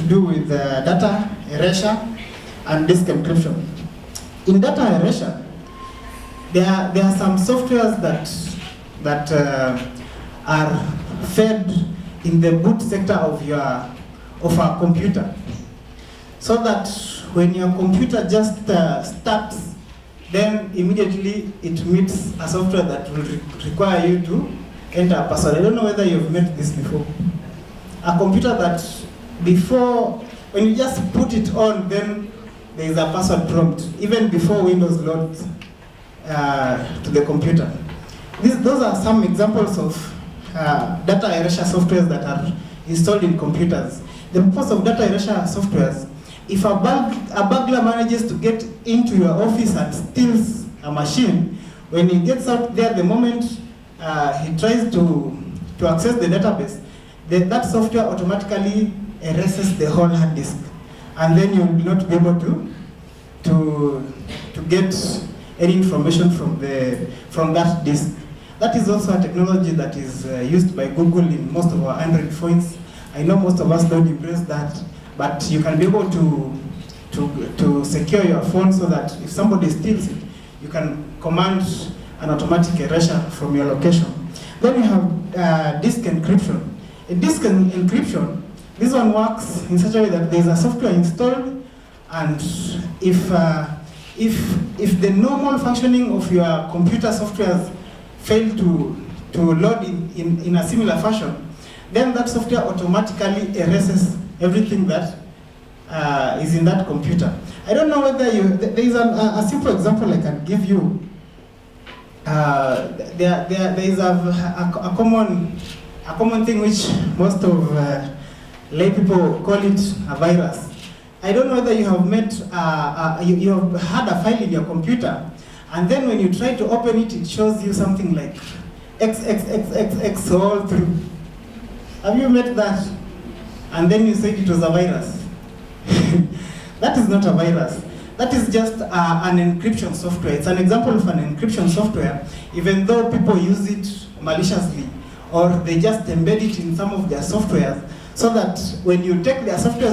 do with data erasure and disk encryption. In data erasure, there are some softwares that are fed in the boot sector of a computer, so that when your computer just starts, then immediately it meets a software that will require you to enter a password. I don't know whether you've met this before. A computer that before, when you just put it on, then there is a password prompt, even before Windows loads to the computer. Those are some examples of data erasure softwares that are installed in computers. The purpose of data erasure softwares, if a burglar manages to get into your office and steals a machine, when he gets out there, the moment he tries to access the database, that software automatically erases the whole hard disk, and then you will not be able to get any information from that disk. That is also a technology that is used by Google in most of our Android phones. I know most of us don't embrace that, but you can be able to secure your phone so that if somebody steals it, you can command an automatic erasure from your location. Then we have disk encryption. In disk encryption, this one works in such a way that there is a software installed, and if the normal functioning of your computer softwares fail to load in a similar fashion, then that software automatically erases everything that is in that computer. I don't know whether there is a simple example I can give you. There is a common thing which most of lay people call it a virus. I don't know whether you have you have had a file in your computer, and then when you try to open it, it shows you something like XXXXX all through. Have you met that? And then you said it was a virus. That is not a virus. That is just an encryption software. It's an example of an encryption software, even though people use it maliciously, or they just embed it in some of their softwares, so that when you take their software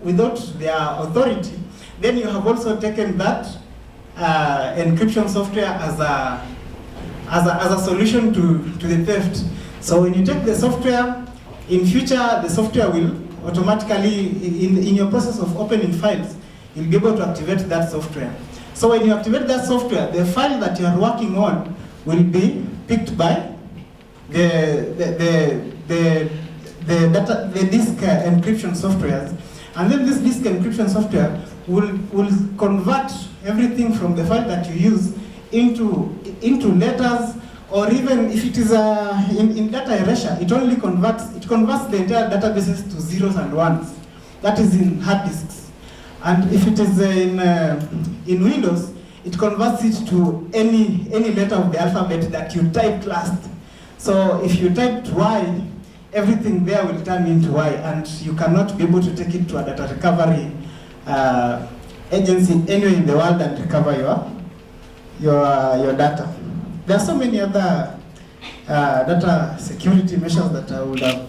without their authority, then you have also taken that encryption software as a solution to the theft. So when you take the software, in future the software will automatically, in your process of opening files, you'll be able to activate that software. So when you activate that software, the file that you are working on will be picked by the disk encryption softwares, and then this disk encryption software will convert everything from the file that you use into letters, or even if it is in data erasure, it converts the entire databases to zeros and ones. That is in hard disks. And if it is in Windows, it converts it to any letter of the alphabet that you typed last. So if you typed Y, everything there will turn into Y, and you cannot be able to take it to a data recovery agency anywhere in the world and recover your data. There are so many other data security measures that I would have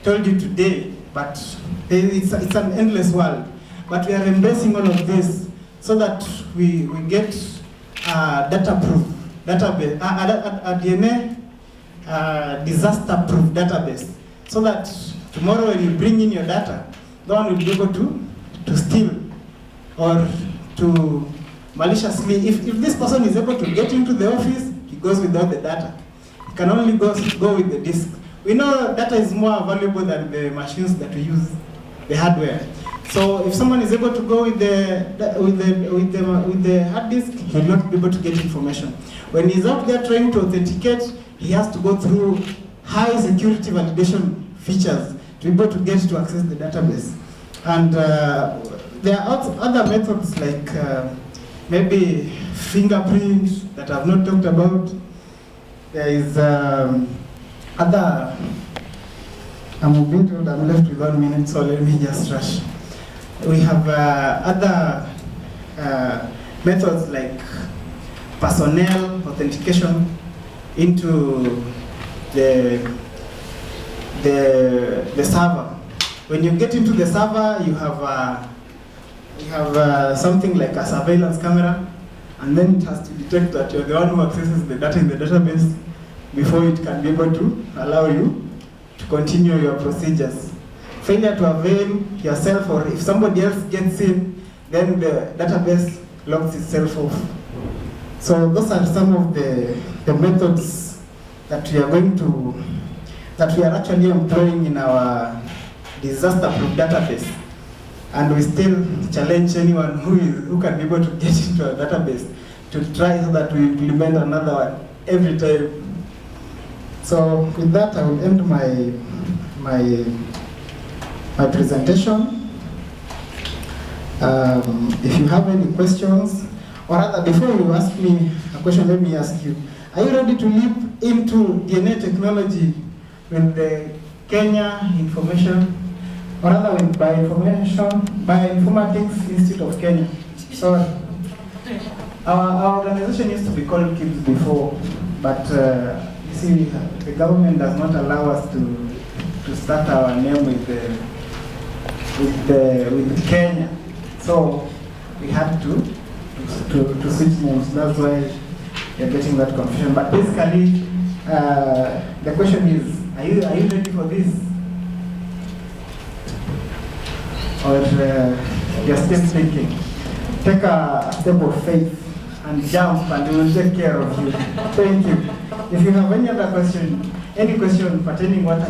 told you today, but it's an endless world. But we are embracing all of this so that we get data-proof database, a DNA disaster-proof database, so that tomorrow when you bring in your data, no one will be able to steal or to maliciously. If this person is able to get into the office, he goes without the data. He can only go with the disk. We know data is more valuable than the machines that we use, the hardware. So if someone is able to go with the hard disk, he will not be able to get information. When he's out there trying to authenticate, he has to go through high security validation features to be able to get to access the database. And there are other methods like maybe fingerprints that I've not talked about. There is other, I'm left with 1 minute, so let me just rush. We have other methods like personnel authentication into the server. When you get into the server, you have something like a surveillance camera, and then it has to detect that you're the one who accesses the data in the database before it can be able to allow you to continue your procedures. Failure to avail yourself, or if somebody else gets in, then the database locks itself off. So those are some of the methods that we are actually employing in our disaster-proof database. And we still challenge anyone who can be able to get into a database to try so that we implement another one every time. So with that, I will end my presentation. If you have any questions, or rather, before you ask me a question, let me ask you: are you ready to leap into DNA technology with the Kenya Information, or rather with Bioinformatics Institute of Kenya? So our organization used to be called KIBS before, but you see, the government does not allow us to start our name with Kenya. So we had to switch names. That's why you're getting that confusion. But basically, the question is, are you ready for this? Or you're still thinking? Take a step of faith and jump, and we will take care of you. Thank you. If you have any other question, any question pertaining what